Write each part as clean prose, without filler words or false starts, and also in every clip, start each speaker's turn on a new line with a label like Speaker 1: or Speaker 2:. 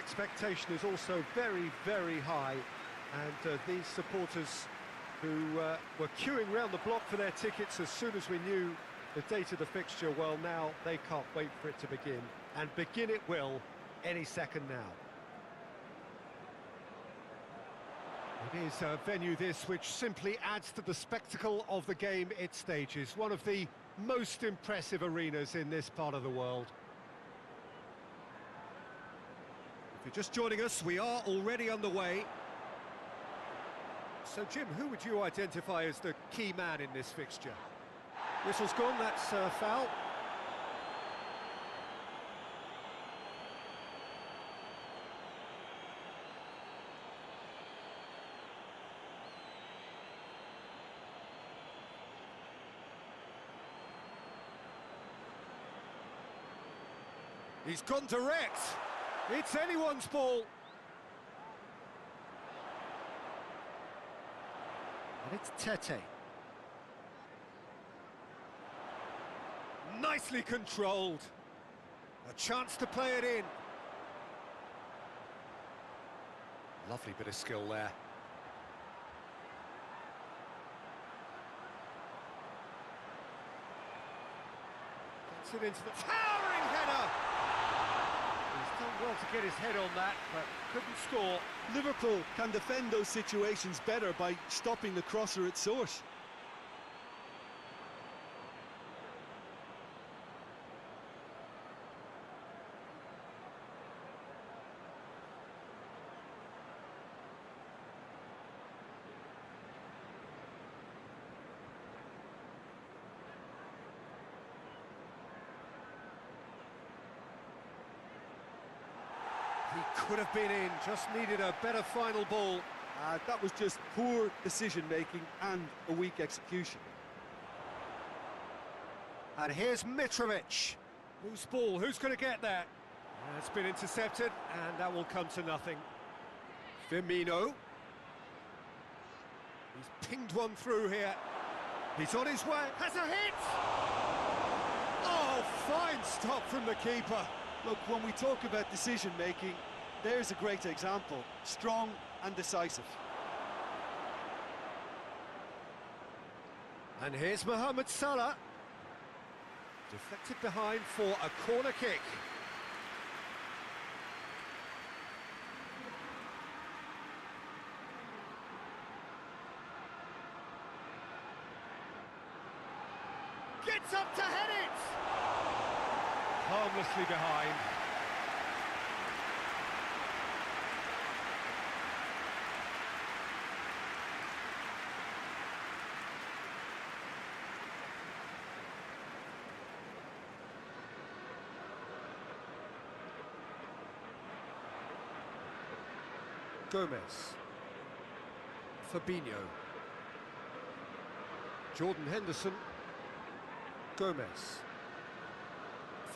Speaker 1: expectation is also very, very high, and these supporters who were queuing round the block for their tickets as soon as we knew the date of the fixture, well, now they can't wait for it to begin, and begin it will any second now. It is a venue this which simply adds to the spectacle of the game it stages, one of the most impressive arenas in this part of the world. If you're just joining us, we are already underway. So, Jim, who would you identify as the key man in this fixture? Whistle's gone, that's foul. He's gone direct. It's anyone's ball. And it's Tete. Nicely controlled. A chance to play it in. Lovely bit of skill there. Gets it into the towering header. He's done well to get his head on that, but couldn't score.
Speaker 2: Liverpool can defend those situations better by stopping the crosser at source.
Speaker 1: He could have been in, just needed a better final ball.
Speaker 2: That was just poor decision-making and a weak execution.
Speaker 1: And here's Mitrovic. Loose ball, who's going to get there? It's been intercepted, and that will come to nothing. Firmino. He's pinged one through here. He's on his way, has a hit! Oh, fine stop from the keeper.
Speaker 2: Look, when we talk about decision-making, there's a great example. Strong and decisive.
Speaker 1: And here's Mohamed Salah. Deflected behind for a corner kick. Gets up to head it! Harmlessly behind. Gomez. Fabinho. Jordan Henderson. Gomez.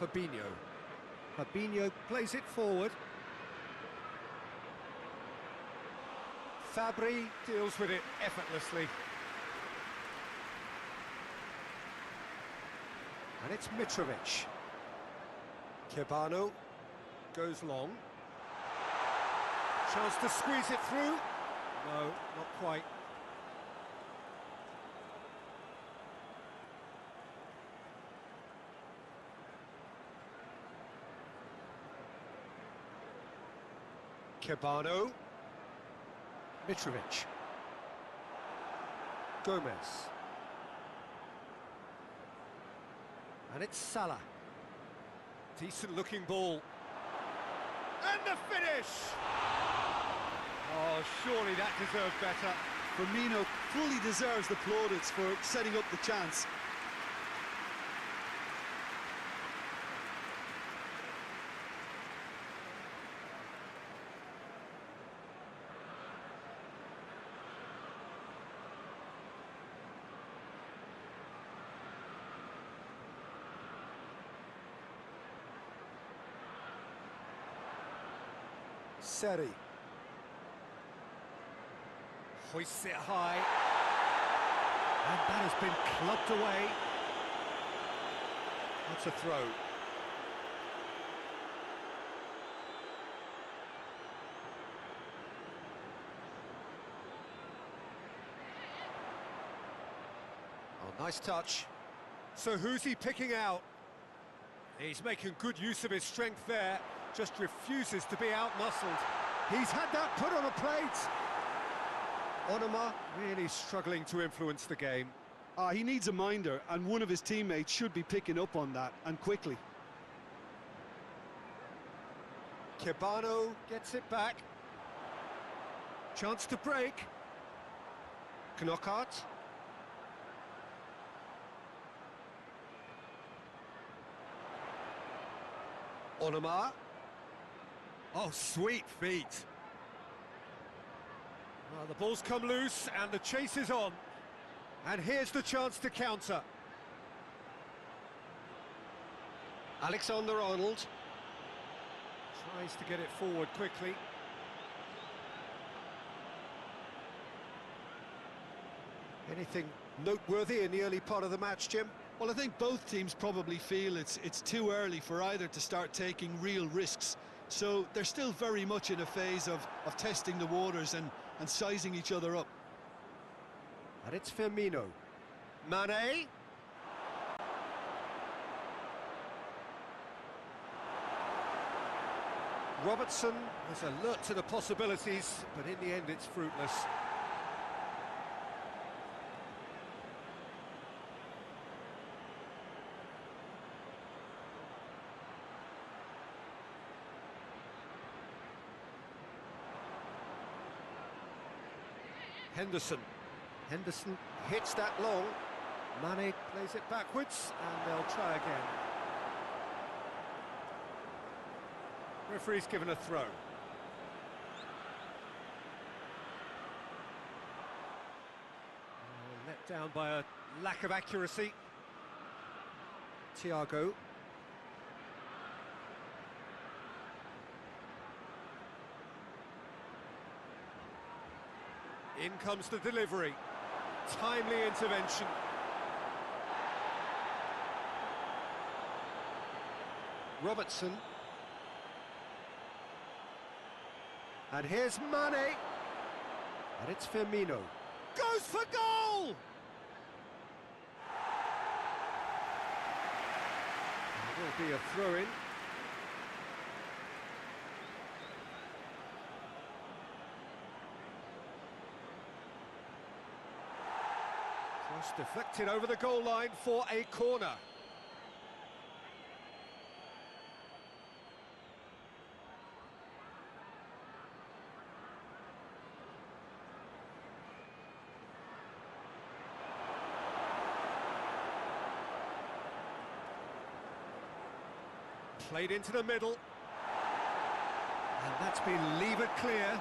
Speaker 1: Fabinho. Fabinho plays it forward. Fabri deals with it effortlessly. And it's Mitrovic. Kebano goes long. Chance to squeeze it through. No, not quite. Kebano. Mitrovic. Gomez. And it's Salah. Decent looking ball. And the finish! Oh, surely that deserved better.
Speaker 2: Firmino fully deserves the plaudits for setting up the chance.
Speaker 1: Seri. Hoists it high. And that has been clubbed away. That's a throw. Nice touch. So who's he picking out? He's making good use of his strength there, just refuses to be out-muscled. He's had that put on a plate. Onoma really struggling to influence the game.
Speaker 2: He needs a minder, and one of his teammates should be picking up on that, and quickly.
Speaker 1: Kebano gets it back. Chance to break. Knockout. Onoma. Oh, sweet feet. Well, the ball's come loose and the chase is on. And here's the chance to counter. Alexander-Arnold tries to get it forward quickly. Anything noteworthy in the early part of the match, Jim?
Speaker 2: Well, I think both teams probably feel it's too early for either to start taking real risks. So they're still very much in a phase of testing the waters and sizing each other up.
Speaker 1: And it's Firmino. Mane. Robertson is alert to the possibilities, but in the end it's fruitless. Henderson hits that long. Mane plays it backwards, and they'll try again. Referee's given a throw. Let down by a lack of accuracy. Thiago. In comes the delivery. Timely intervention. Robertson. And here's Mane. And it's Firmino. Goes for goal! There will be a throw-in. Cross deflected over the goal line for a corner. Played into the middle. And that's been levered clear.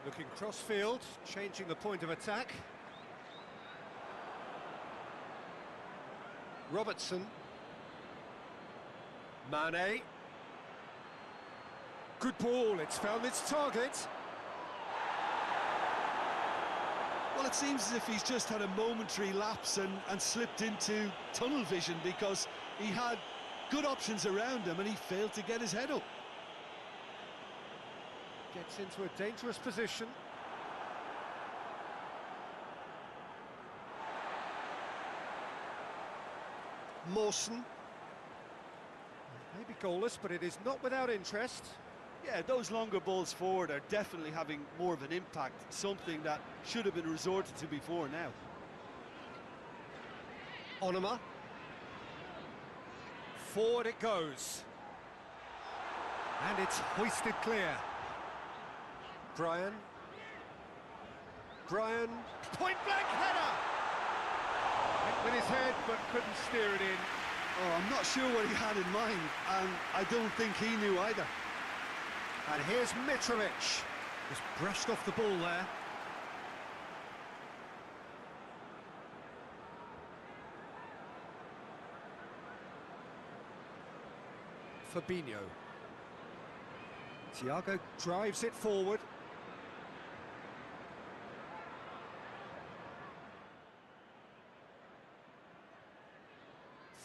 Speaker 1: Looking cross-field, changing the point of attack. Robertson. Mane. Good ball, it's found its target.
Speaker 2: Well, it seems as if he's just had a momentary lapse and slipped into tunnel vision, because he had good options around him and he failed to get his head up.
Speaker 1: Gets into a dangerous position. Mawson. Maybe goalless, but it is not without interest.
Speaker 2: Yeah, those longer balls forward are definitely having more of an impact, something that should have been resorted to before now.
Speaker 1: Onoma. Forward it goes. And it's hoisted clear. Brian, point-blank header! Went with his head, but couldn't steer it in.
Speaker 2: Oh, I'm not sure what he had in mind, and I don't think he knew either.
Speaker 1: And here's Mitrovic. Just brushed off the ball there. Fabinho. Thiago drives it forward.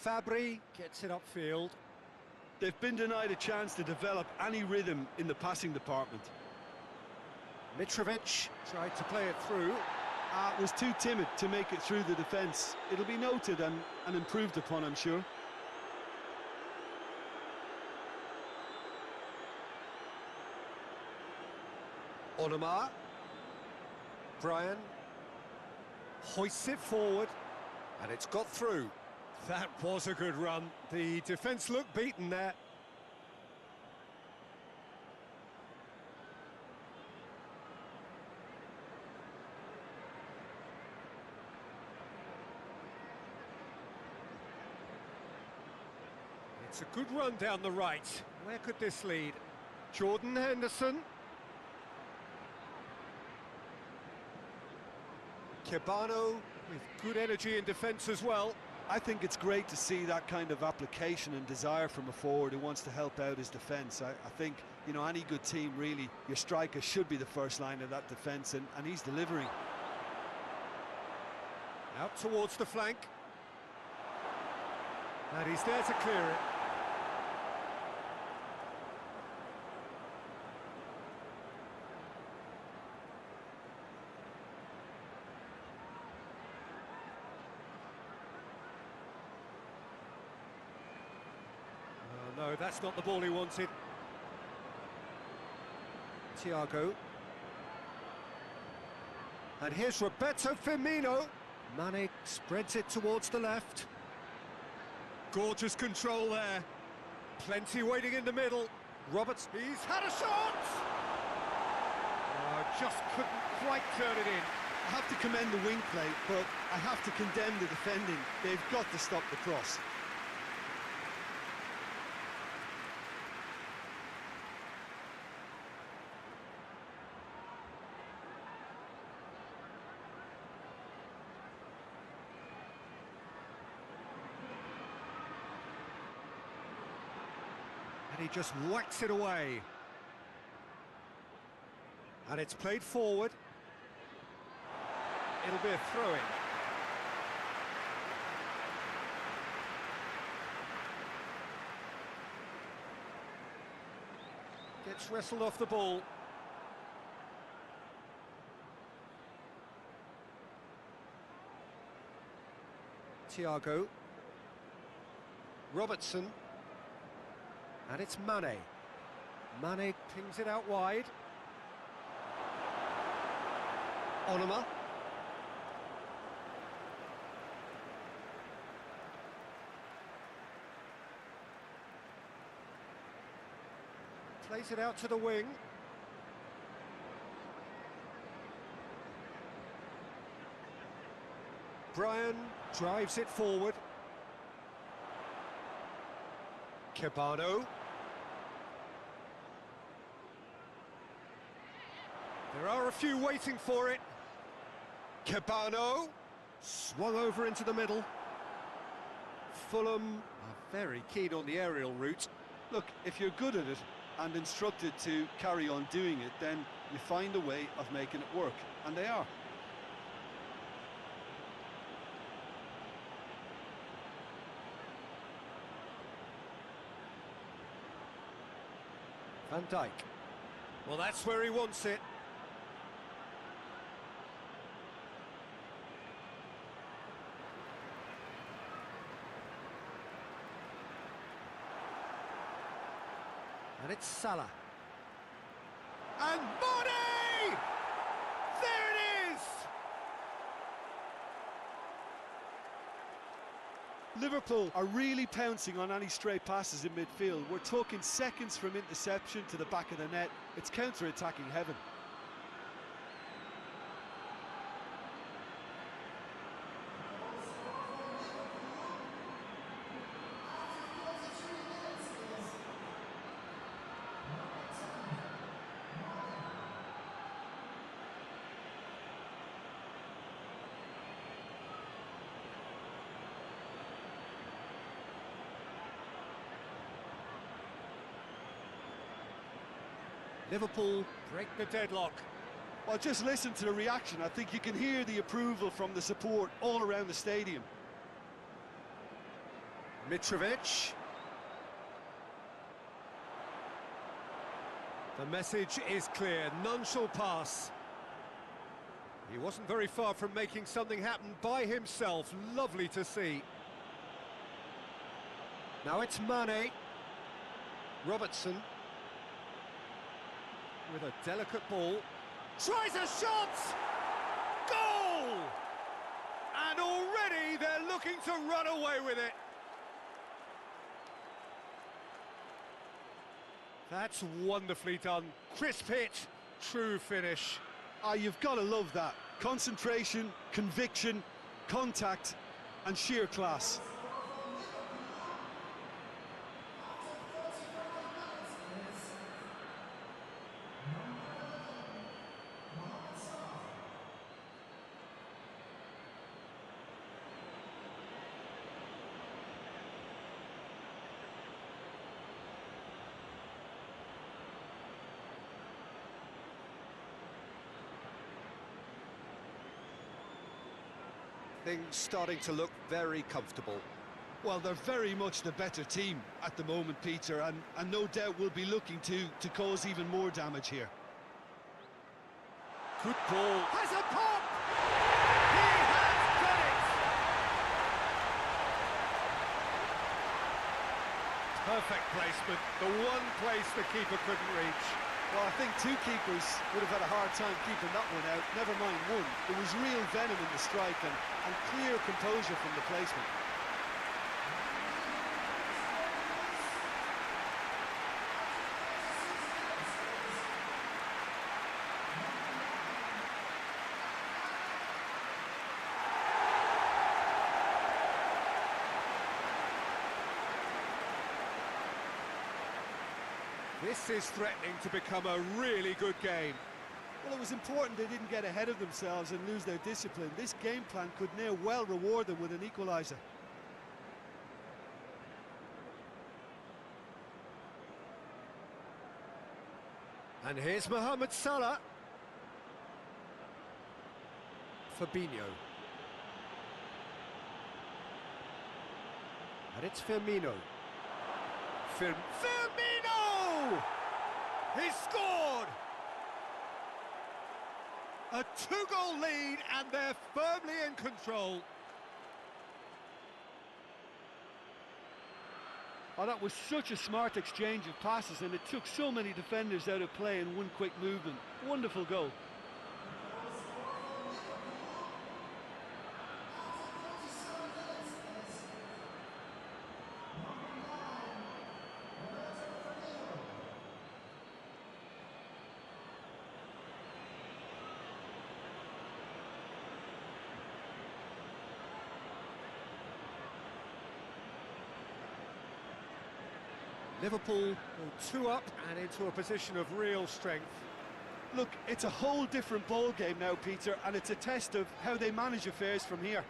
Speaker 1: Fabry gets it upfield.
Speaker 2: They've been denied a chance to develop any rhythm in the passing department.
Speaker 1: Mitrovic tried to play it through.
Speaker 2: Was too timid to make it through the defence. It'll be noted and improved upon, I'm sure.
Speaker 1: Onoma. Brian hoists it forward, and it's got through. That was a good run. The defence looked beaten there. It's a good run down the right. Where could this lead? Jordan Henderson. Kebano with good energy in defence as well.
Speaker 2: I think it's great to see that kind of application and desire from a forward who wants to help out his defence. I think, you know, any good team, really, your striker should be the first line of that defence, and he's delivering.
Speaker 1: Out towards the flank. And he's there to clear it. No, that's not the ball he wanted. Thiago. And here's Roberto Firmino. Mane spreads it towards the left. Gorgeous control there. Plenty waiting in the middle. Roberts, he's had a shot! Just couldn't quite turn it in.
Speaker 2: I have to commend the wing play, but I have to condemn the defending. They've got to stop the cross.
Speaker 1: And he just whacks it away. And it's played forward. It'll be a throw-in. Gets wrestled off the ball. Thiago. Robertson. And it's Mane. Mane pings it out wide. Onoma. Plays it out to the wing. Brian drives it forward. Kebano. There are a few waiting for it. Kebano swung over into the middle. Fulham are very keen on the aerial route.
Speaker 2: Look, if you're good at it and instructed to carry on doing it, then you find a way of making it work, and they are.
Speaker 1: Van Dijk. Well, that's where he wants it. And it's Salah. And Mane! There it is!
Speaker 2: Liverpool are really pouncing on any stray passes in midfield. We're talking seconds from interception to the back of the net. It's counter-attacking heaven.
Speaker 1: Liverpool break the deadlock.
Speaker 2: Well, just listen to the reaction. I think you can hear the approval from the support all around the stadium.
Speaker 1: Mitrovic. The message is clear, none shall pass. He wasn't very far from making something happen by himself, lovely to see. Now it's Mane. Robertson. With a delicate ball. Tries a shot! Goal! And already they're looking to run away with it. That's wonderfully done. Crisp hit, true finish.
Speaker 2: Ah, you've got to love that. Concentration, conviction, contact, and sheer class.
Speaker 1: Things starting to look very comfortable.
Speaker 2: Well, they're very much the better team at the moment, Peter, and no doubt will be looking to cause even more damage here.
Speaker 1: Good ball. Has a pop! He has done it! Perfect placement, the one place the keeper couldn't reach.
Speaker 2: Well, I think two keepers would have had a hard time keeping that one out, never mind one. There was real venom in the strike and clear composure from the placement.
Speaker 1: This is threatening to become a really good game.
Speaker 2: Well, it was important they didn't get ahead of themselves and lose their discipline. This game plan could now well reward them with an equaliser.
Speaker 1: And here's Mohamed Salah. Fabinho. And it's Firmino. Firmino! He scored! A two-goal lead, and they're firmly in control.
Speaker 2: Oh, that was such a smart exchange of passes, and it took so many defenders out of play in one quick movement. Wonderful goal.
Speaker 1: Liverpool go 2 up and into a position of real strength.
Speaker 2: Look, it's a whole different ball game now, Peter, and it's a test of how they manage affairs from here.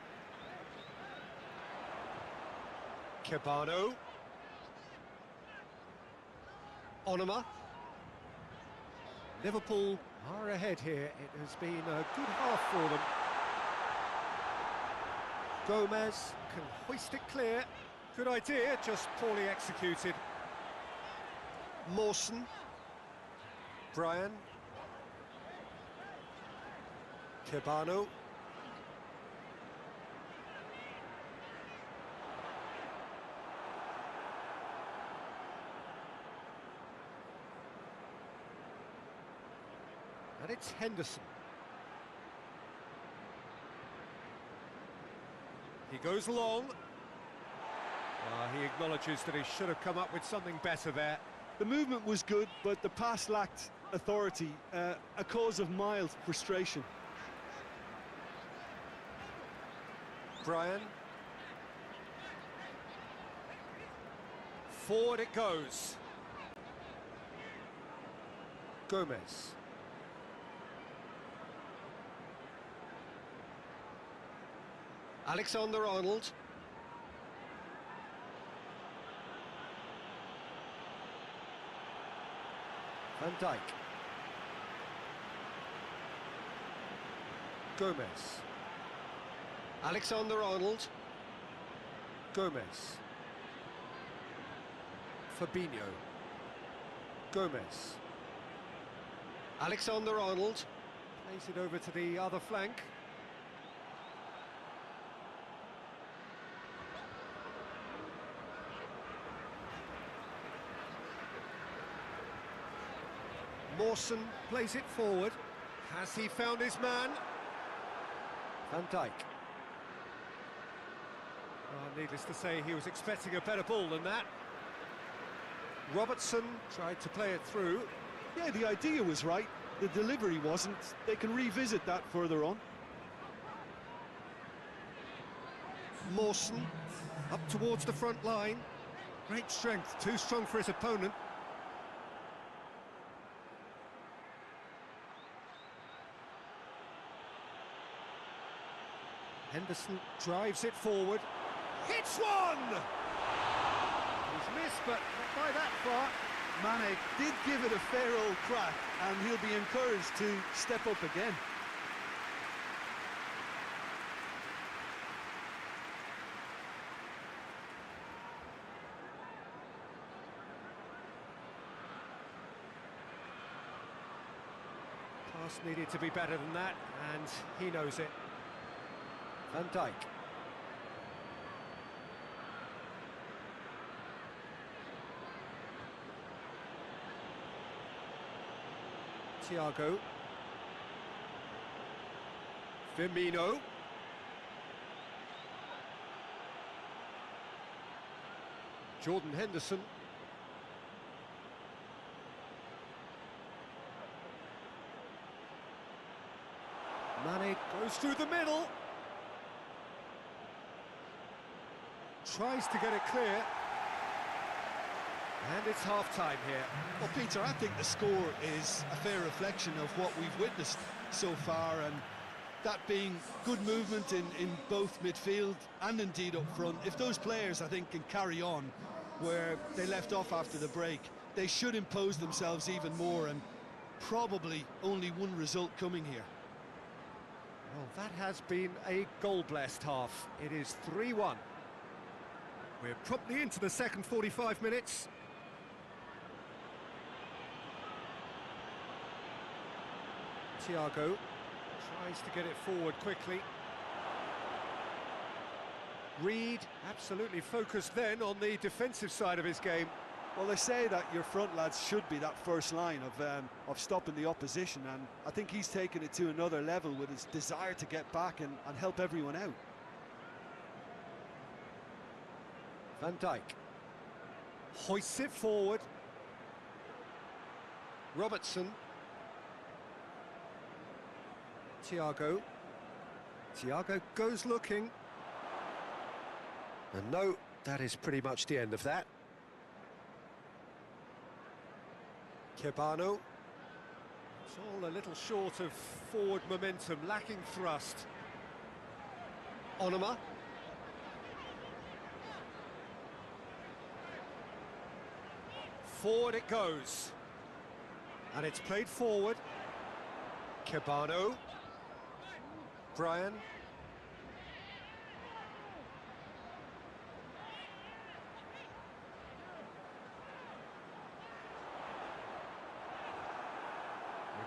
Speaker 1: Cabano. Onuma. Liverpool are ahead here. It has been a good half for them. Gomez can hoist it clear. Good idea, just poorly executed. Mawson. Brian. Cabano. And it's Henderson. He goes long. He acknowledges that he should have come up with something better there.
Speaker 2: The movement was good, but the pass lacked authority, a cause of mild frustration.
Speaker 1: Brian. Forward it goes. Gomez. Alexander-Arnold. Van Dijk. Gomez. Alexander-Arnold. Gomez. Fabinho. Gomez. Alexander-Arnold plays it over to the other flank. Mawson plays it forward. Has he found his man? Van Dijk. Oh, needless to say, he was expecting a better ball than that. Robertson tried to play it through.
Speaker 2: Yeah, the idea was right. The delivery wasn't. They can revisit that further on.
Speaker 1: Mawson up towards the front line. Great strength, too strong for his opponent. Henderson drives it forward. Hits one! He's missed, but not by that far.
Speaker 2: Mane did give it a fair old crack, and he'll be encouraged to step up again.
Speaker 1: Pass needed to be better than that, and he knows it. Van Dijk. Thiago. Firmino. Jordan Henderson. Mane goes through the middle. Tries to get it clear. And it's half-time here.
Speaker 2: Well, Peter, I think the score is a fair reflection of what we've witnessed so far, and that being good movement in both midfield and indeed up front. If those players, I think, can carry on where they left off after the break, they should impose themselves even more, and probably only one result coming here.
Speaker 1: Well, that has been a goal-blessed half. It is 3-1. We're promptly into the second 45 minutes. Thiago tries to get it forward quickly. Reed absolutely focused then on the defensive side of his game.
Speaker 2: Well, they say that your front lads should be that first line of stopping the opposition, and I think he's taken it to another level with his desire to get back and help everyone out.
Speaker 1: Van Dijk hoists it forward. Robertson. Thiago. Thiago goes looking. And no, that is pretty much the end of that. Kebano. It's all a little short of forward momentum, lacking thrust. Onoma. Forward it goes. And it's played forward. Kebano. Brian.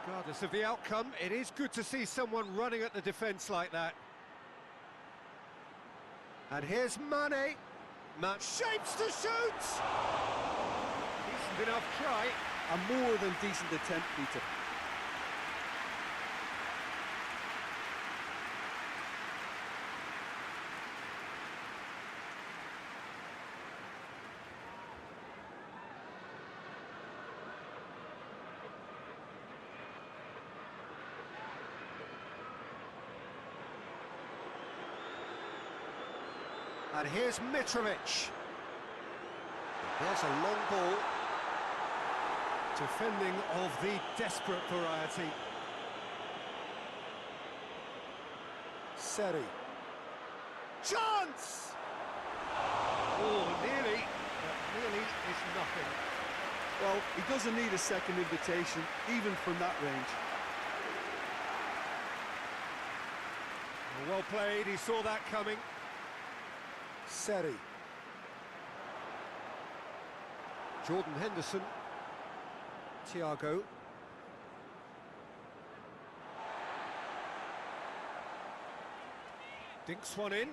Speaker 1: Regardless of the outcome, it is good to see someone running at the defence like that. And here's Mane. Shapes to shoot! Decent enough try.
Speaker 2: A more than decent attempt, Peter.
Speaker 1: And here's Mitrovic. There's a long ball. Defending of the desperate variety. Seri. Chance! Oh, nearly. But nearly is nothing.
Speaker 2: Well, he doesn't need a second invitation, even from that range.
Speaker 1: Well played, he saw that coming. Seri. Jordan Henderson. Thiago. Dinks one in.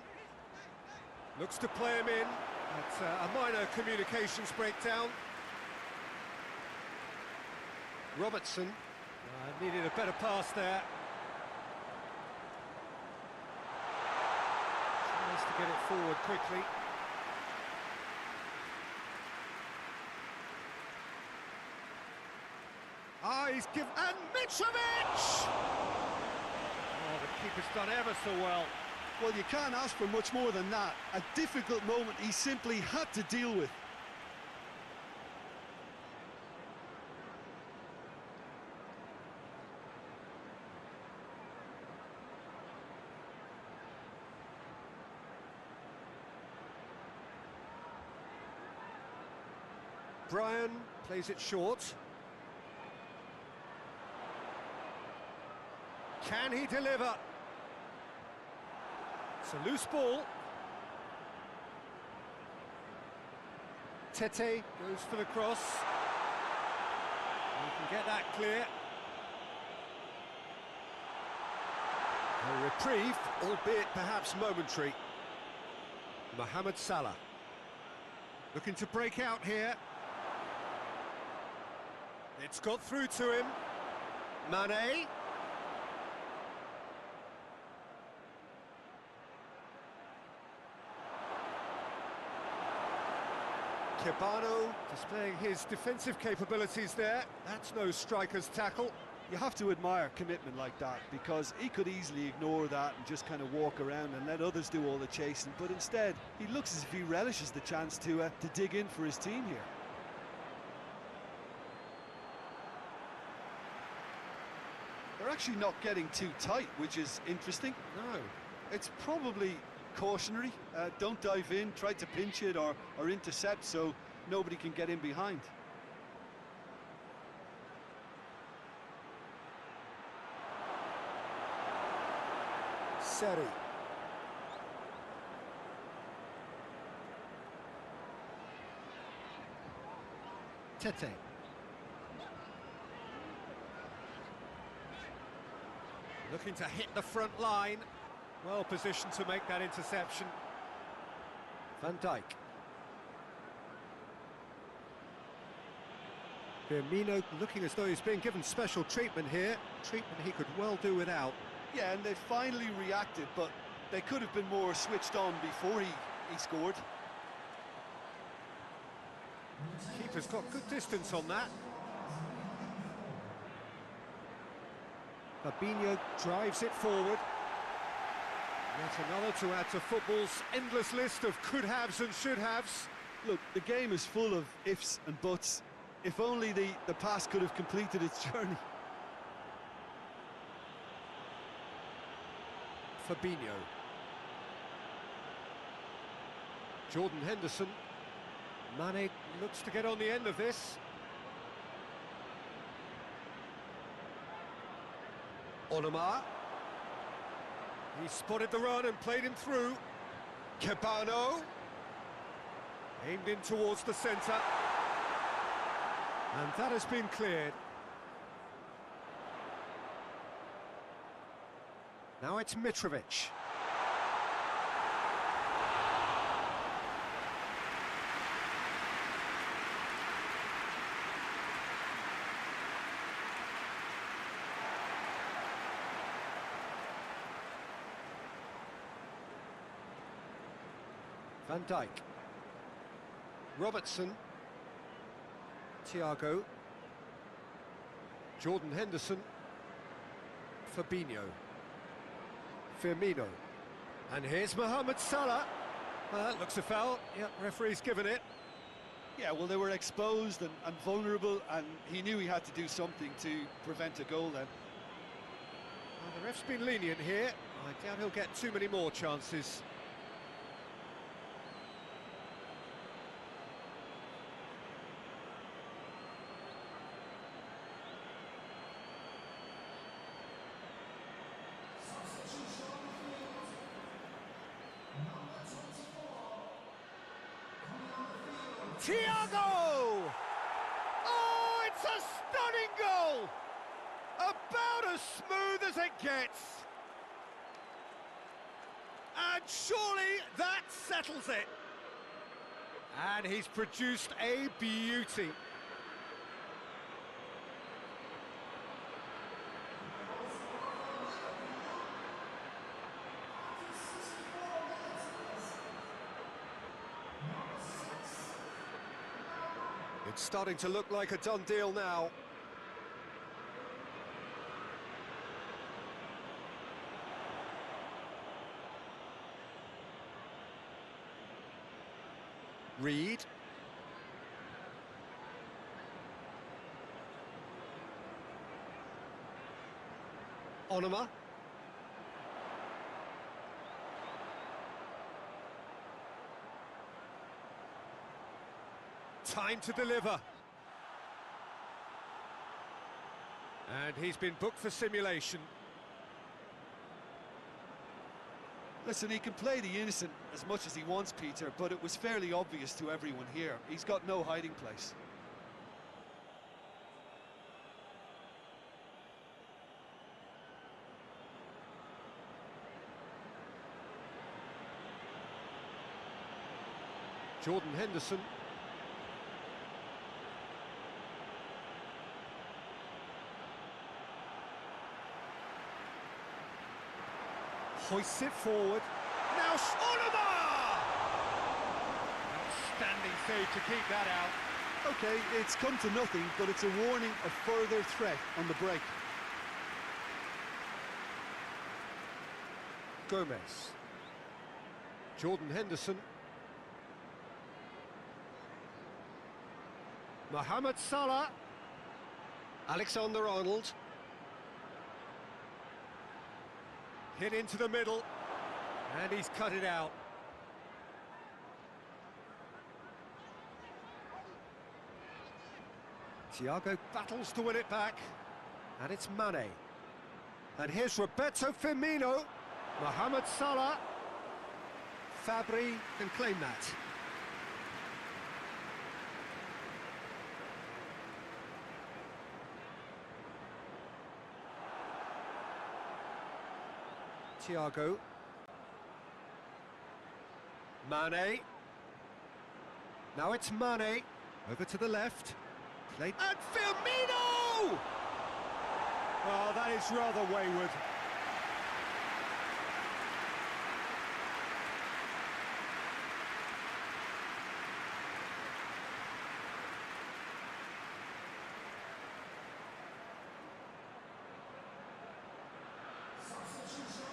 Speaker 1: Looks to play him in. That's a minor communications breakdown. Robertson needed a better pass there. Tries to get it forward quickly. He's given... And Mitrovic! Oh, the keeper's done ever so well.
Speaker 2: Well, you can't ask for much more than that. A difficult moment he simply had to deal with.
Speaker 1: Brian plays it short. Can he deliver? It's a loose ball. Tete goes for the cross. You can get that clear. A reprieve, albeit perhaps momentary. Mohamed Salah. Looking to break out here. It's got through to him. Mane. Cabano displaying his defensive capabilities there. That's no striker's tackle.
Speaker 2: You have to admire commitment like that, because he could easily ignore that and just kind of walk around and let others do all the chasing, but instead he looks as if he relishes the chance to dig in for his team here. They're actually not getting too tight, which is interesting.
Speaker 1: No.
Speaker 2: It's probably cautionary. Don't dive in, try to pinch it or intercept so nobody can get in behind.
Speaker 1: Seri. Tete. Looking to hit the front line. Well positioned to make that interception. Van Dijk. Firmino looking as though he's being given special treatment here. Treatment he could well do without.
Speaker 2: Yeah, and they finally reacted, but they could have been more switched on before he scored.
Speaker 1: Keeper's got good distance on that. Fabinho drives it forward. Yet another to add to football's endless list of could-haves and should-haves.
Speaker 2: Look, the game is full of ifs and buts. If only the pass could have completed its journey.
Speaker 1: Fabinho. Jordan Henderson. Mane looks to get on the end of this. Onoma. He spotted the run and played him through. Cabano. Aimed in towards the centre. And that has been cleared. Now it's Mitrovic. Van Dijk. Robertson. Thiago. Jordan Henderson. Fabinho. Firmino. And here's Mohamed Salah. Well, that looks a foul. Yep, referee's given it.
Speaker 2: Yeah, well, they were exposed and vulnerable, and he knew he had to do something to prevent a goal then.
Speaker 1: Well, the ref's been lenient here. I doubt he'll get too many more chances. Thiago! Oh, it's a stunning goal! About as smooth as it gets. Surely that settles it. And he's produced a beauty. It's starting to look like a done deal now. Reed. Onoma. Time to deliver. And he's been booked for simulation.
Speaker 2: Listen, he can play the innocent as much as he wants, Peter, but it was fairly obvious to everyone here. He's got no hiding place.
Speaker 1: Jordan Henderson. Hoists it forward. Now Onoma! Outstanding save to keep that out.
Speaker 2: Okay, it's come to nothing, but it's a warning of further threat on the break.
Speaker 1: Gomez. Jordan Henderson. Mohamed Salah. Alexander-Arnold. Hit into the middle, and he's cut it out. Thiago battles to win it back, and it's Mane. And here's Roberto Firmino. Mohamed Salah. Fabry can claim that. Thiago. Mane. Now it's Mane. Over to the left. Played. And Firmino! Oh, that is rather wayward.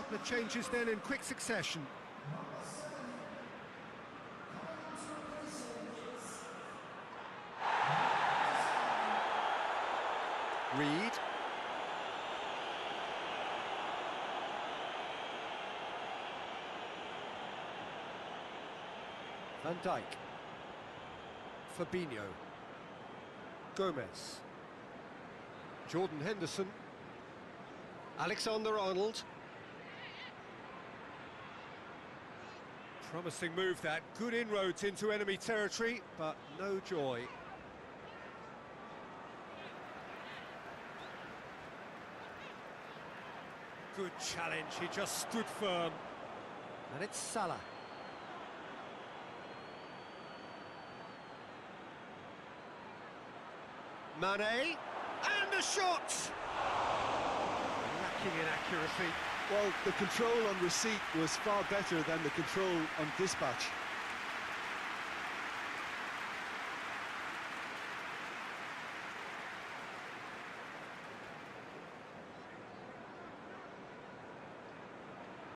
Speaker 1: The changes then in quick succession. Reed. Van Dijk. Fabinho. Gomez. Jordan Henderson. Alexander-Arnold. Promising move that, good inroads into enemy territory, but no joy. Good challenge, he just stood firm. And it's Salah. Mane, and a shot! Lacking in accuracy.
Speaker 2: Well, the control on receipt was far better than the control on dispatch.